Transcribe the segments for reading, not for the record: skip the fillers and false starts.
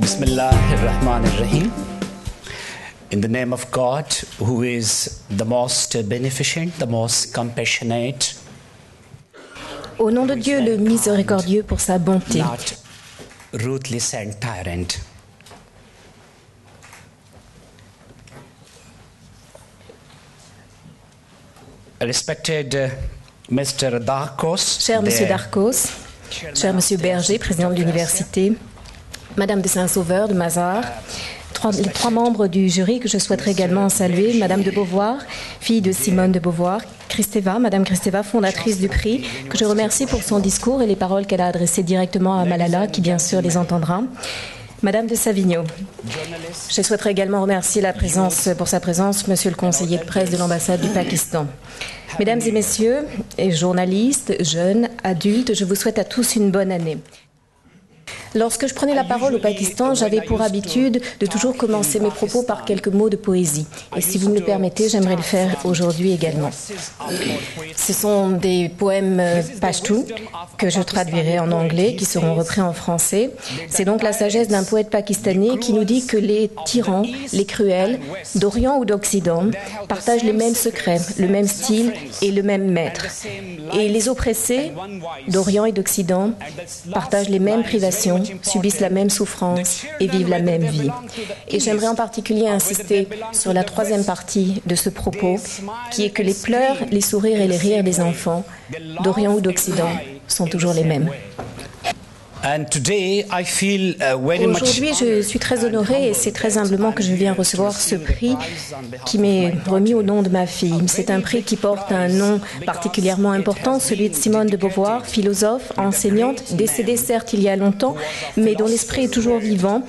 Bismillahirrahmanirrahim. In the name of God, who is the most beneficent, the most compassionate. Au nom de Dieu, le miséricordieux pour sa bonté. Not ruthless and tyrant. Respected Mr. Darcos. Cher Monsieur Darcos, cher Monsieur Berger, président de l'université, Madame de Saint-Sauveur de Mazars, les trois membres du jury que je souhaiterais également saluer, Madame de Beauvoir, fille de Simone de Beauvoir, Madame Kristeva, fondatrice du prix, que je remercie pour son discours et les paroles qu'elle a adressées directement à Malala, qui bien sûr les entendra. Madame de Savigno, je souhaiterais également remercier pour sa présence, Monsieur le conseiller de presse de l'ambassade du Pakistan. Mesdames et messieurs, journalistes, jeunes, adultes, je vous souhaite à tous une bonne année. Lorsque je prenais la parole au Pakistan, j'avais pour habitude de toujours commencer mes propos par quelques mots de poésie. Et si vous me le permettez, j'aimerais le faire aujourd'hui également. Ce sont des poèmes pashtou que je traduirai en anglais, qui seront repris en français. C'est donc la sagesse d'un poète pakistanais qui nous dit que les tyrans, les cruels, d'Orient ou d'Occident, partagent les mêmes secrets, le même style et le même maître. Et les oppressés, d'Orient et d'Occident, partagent les mêmes privations, subissent la même souffrance et vivent la même vie. Et j'aimerais en particulier insister sur la troisième partie de ce propos, qui est que les pleurs, les sourires et les rires des enfants, d'Orient ou d'Occident, sont toujours les mêmes. Aujourd'hui, je suis très honorée et c'est très humblement que je viens recevoir ce prix qui m'est remis au nom de ma fille. C'est un prix qui porte un nom particulièrement important, celui de Simone de Beauvoir, philosophe, enseignante, décédée certes il y a longtemps, mais dont l'esprit est toujours vivant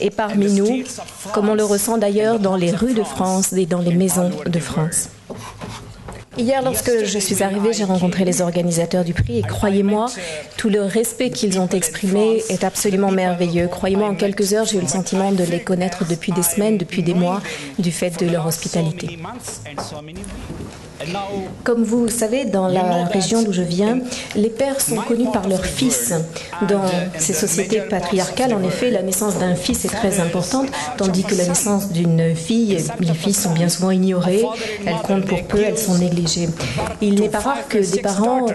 et parmi nous, comme on le ressent d'ailleurs dans les rues de France et dans les maisons de France. Hier, lorsque je suis arrivée, j'ai rencontré les organisateurs du prix et croyez-moi, tout le respect qu'ils ont exprimé est absolument merveilleux. Croyez-moi, en quelques heures, j'ai eu le sentiment de les connaître depuis des semaines, depuis des mois, du fait de leur hospitalité. Comme vous savez, dans la région d'où je viens, les pères sont connus par leurs fils. Dans ces sociétés patriarcales, en effet, la naissance d'un fils est très importante, tandis que la naissance d'une fille, les filles sont bien souvent ignorées, elles comptent pour peu, elles sont négligées. Il n'est pas rare que des parents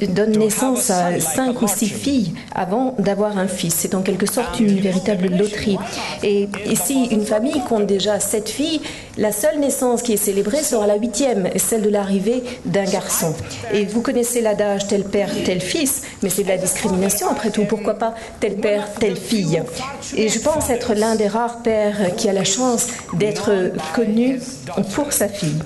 donnent naissance à 5 ou 6 filles avant d'avoir un fils. C'est en quelque sorte une véritable loterie. Et si une famille compte déjà 7 filles, la seule naissance qui est célébrée sera la 8e, celle de l'arrivée d'un garçon. Et vous connaissez l'adage tel père, tel fils, mais c'est de la discrimination après tout. Pourquoi pas tel père, telle fille? Et je pense être l'un des rares pères qui a la chance d'être connu pour sa fille.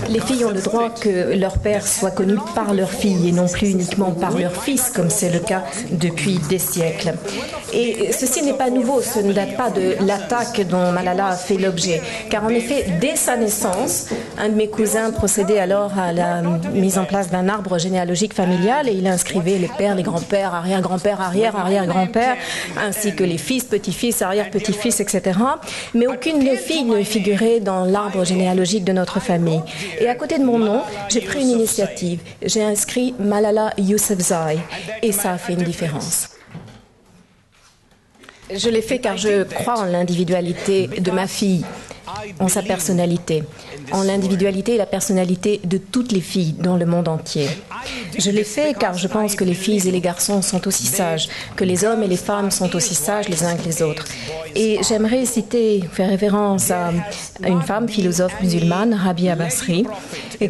Les filles ont le droit que leur père soit connu par leur fille et non plus uniquement par leur fils, comme c'est le cas depuis des siècles. Et ceci n'est pas nouveau, ce ne date pas de l'attaque dont Malala a fait l'objet. Car en effet, dès sa naissance, un de mes cousins procédait alors à la mise en place d'un arbre généalogique familial et il inscrivait les pères, les grands-pères, arrière-grands-pères, arrière-arrière-grands-pères, ainsi que les fils, petits-fils, arrière-petits-fils, etc. Mais aucune des filles ne figurait dans l'arbre généalogique de notre famille. Et à côté de mon nom, j'ai pris une initiative. J'ai inscrit Malala Yousafzai et ça a fait une différence. Je l'ai fait car je crois en l'individualité de ma fille, en sa personnalité, en l'individualité et la personnalité de toutes les filles dans le monde entier. Je l'ai fait car je pense que les filles et les garçons sont aussi sages, que les hommes et les femmes sont aussi sages les uns que les autres. Et j'aimerais faire référence à une femme philosophe musulmane, Rabia Basri,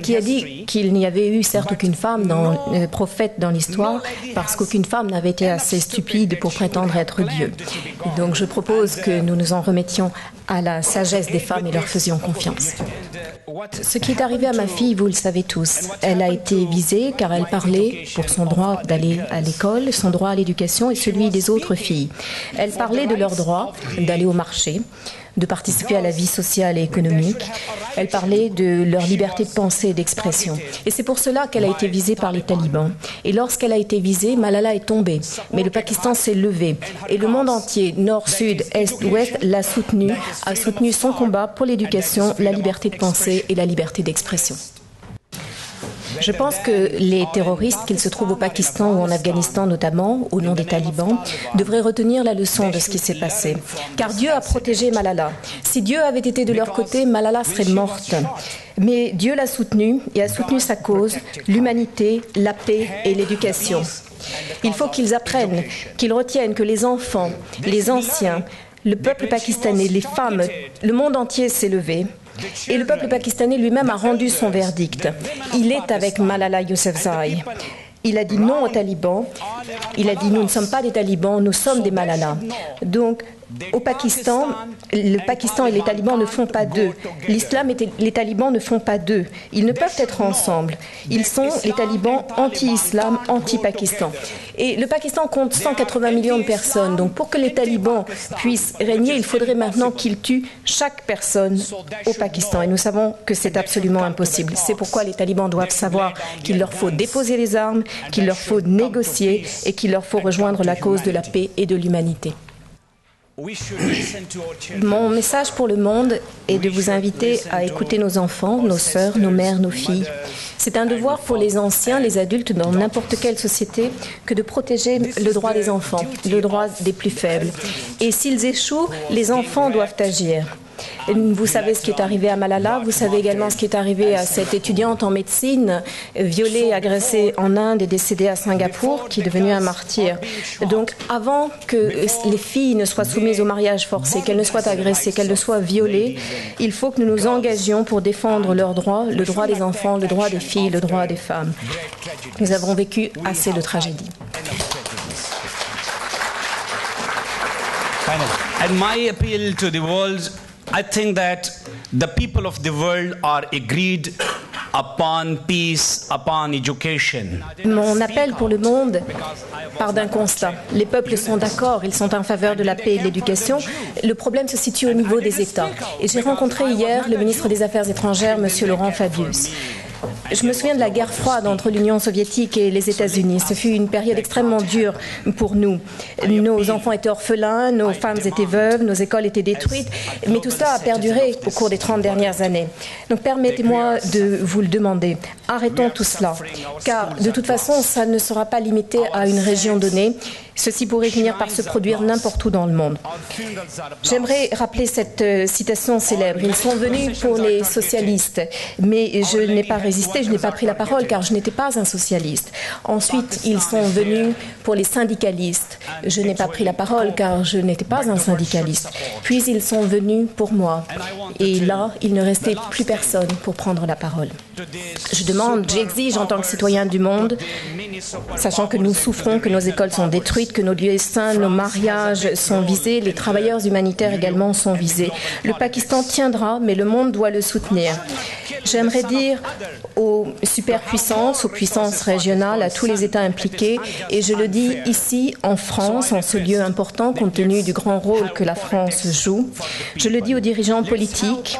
qui a dit qu'il n'y avait eu certes aucune femme prophète dans l'histoire parce qu'aucune femme n'avait été assez stupide pour prétendre être Dieu. Et donc je propose que nous nous en remettions à la sagesse des femmes et leur faisions confiance. Ce qui est arrivé à ma fille, vous le savez tous. Elle a été visée car elle parlait pour son droit d'aller à l'école, son droit à l'éducation et celui des autres filles. Elle parlait de leur droit d'aller au marché, de participer à la vie sociale et économique. Elle parlait de leur liberté de pensée et d'expression. Et c'est pour cela qu'elle a été visée par les talibans. Et lorsqu'elle a été visée, Malala est tombée. Mais le Pakistan s'est levé. Et le monde entier, nord, sud, est, ouest, l'a soutenue, a soutenu son combat pour l'éducation, la liberté de pensée et la liberté d'expression. Je pense que les terroristes, qu'ils se trouvent au Pakistan ou en Afghanistan notamment, au nom des talibans, devraient retenir la leçon de ce qui s'est passé. Car Dieu a protégé Malala. Si Dieu avait été de leur côté, Malala serait morte. Mais Dieu l'a soutenue et a soutenu sa cause, l'humanité, la paix et l'éducation. Il faut qu'ils apprennent, qu'ils retiennent que les enfants, les anciens, le peuple pakistanais, les femmes, le monde entier s'est levé. Et le peuple pakistanais lui-même a rendu son verdict. Il est avec Malala Yousafzai. Il a dit non aux talibans. Il a dit nous ne sommes pas des talibans, nous sommes des Malala. Donc, au Pakistan, le Pakistan et les talibans ne font pas deux. L'islam et les talibans ne font pas deux. Ils ne peuvent être ensemble. Ils sont les talibans anti-islam, anti-Pakistan. Et le Pakistan compte 180 millions de personnes. Donc pour que les talibans puissent régner, il faudrait maintenant qu'ils tuent chaque personne au Pakistan. Et nous savons que c'est absolument impossible. C'est pourquoi les talibans doivent savoir qu'il leur faut déposer les armes, qu'il leur faut négocier et qu'il leur faut rejoindre la cause de la paix et de l'humanité. Mon message pour le monde est de vous inviter à écouter nos enfants, nos sœurs, nos mères, nos filles. C'est un devoir pour les anciens, les adultes dans n'importe quelle société que de protéger le droit des enfants, le droit des plus faibles. Et s'ils échouent, les enfants doivent agir. Vous savez ce qui est arrivé à Malala, vous savez également ce qui est arrivé à cette étudiante en médecine, violée, agressée en Inde et décédée à Singapour, qui est devenue un martyr. Donc avant que les filles ne soient soumises au mariage forcé, qu'elles ne soient agressées, qu'elles ne soient violées, il faut que nous nous engagions pour défendre leurs droits, le droit des enfants, le droit des filles, le droit des femmes. Nous avons vécu assez de tragédies. And my appeal to the world, I think that the people of the world are agreed upon peace, upon education. Mon appel pour le monde part d'un constat. Les peuples sont d'accord, ils sont en faveur de la paix et de l'éducation. Le problème se situe au niveau des États. Et j'ai rencontré hier le ministre des Affaires étrangères, M. Laurent Fabius. Je me souviens de la guerre froide entre l'Union soviétique et les États-Unis. Ce fut une période extrêmement dure pour nous. Nos enfants étaient orphelins, nos femmes étaient veuves, nos écoles étaient détruites, mais tout cela a perduré au cours des 30 dernières années. Donc permettez-moi de vous le demander. Arrêtons tout cela, car de toute façon, ça ne sera pas limité à une région donnée. Ceci pourrait finir par se produire n'importe où dans le monde. J'aimerais rappeler cette citation célèbre. Ils sont venus pour les socialistes, mais je n'ai pas résisté, je n'ai pas pris la parole car je n'étais pas un socialiste. Ensuite, ils sont venus pour les syndicalistes. Je n'ai pas pris la parole car je n'étais pas un syndicaliste. Puis ils sont venus pour moi. Et là, il ne restait plus personne pour prendre la parole. Je demande, j'exige en tant que citoyen du monde, sachant que nous souffrons, que nos écoles sont détruites, que nos lieux saints, nos mariages sont visés, les travailleurs humanitaires également sont visés. Le Pakistan tiendra, mais le monde doit le soutenir. J'aimerais dire aux superpuissances, aux puissances régionales, à tous les États impliqués, et je le dis ici en France, en ce lieu important compte tenu du grand rôle que la France joue. Je le dis aux dirigeants politiques.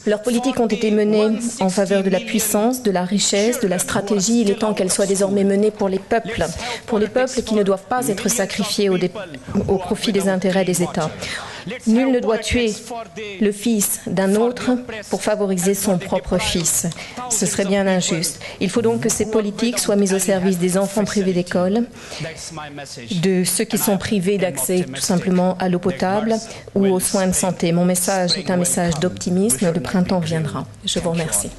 Leurs politiques ont été menées en faveur de la puissance, de la richesse, de la stratégie. Il est temps qu'elles soient désormais menées pour les peuples qui ne doivent pas être sacrifiés au profit des intérêts des États. Nul ne doit tuer le fils d'un autre pour favoriser son propre fils. Ce serait bien injuste. Il faut donc que ces politiques soient mises au service des enfants privés d'école, de ceux qui sont privés d'accès tout simplement à l'eau potable ou aux soins de santé. Mon message est un message d'optimisme. Le printemps viendra. Je vous remercie.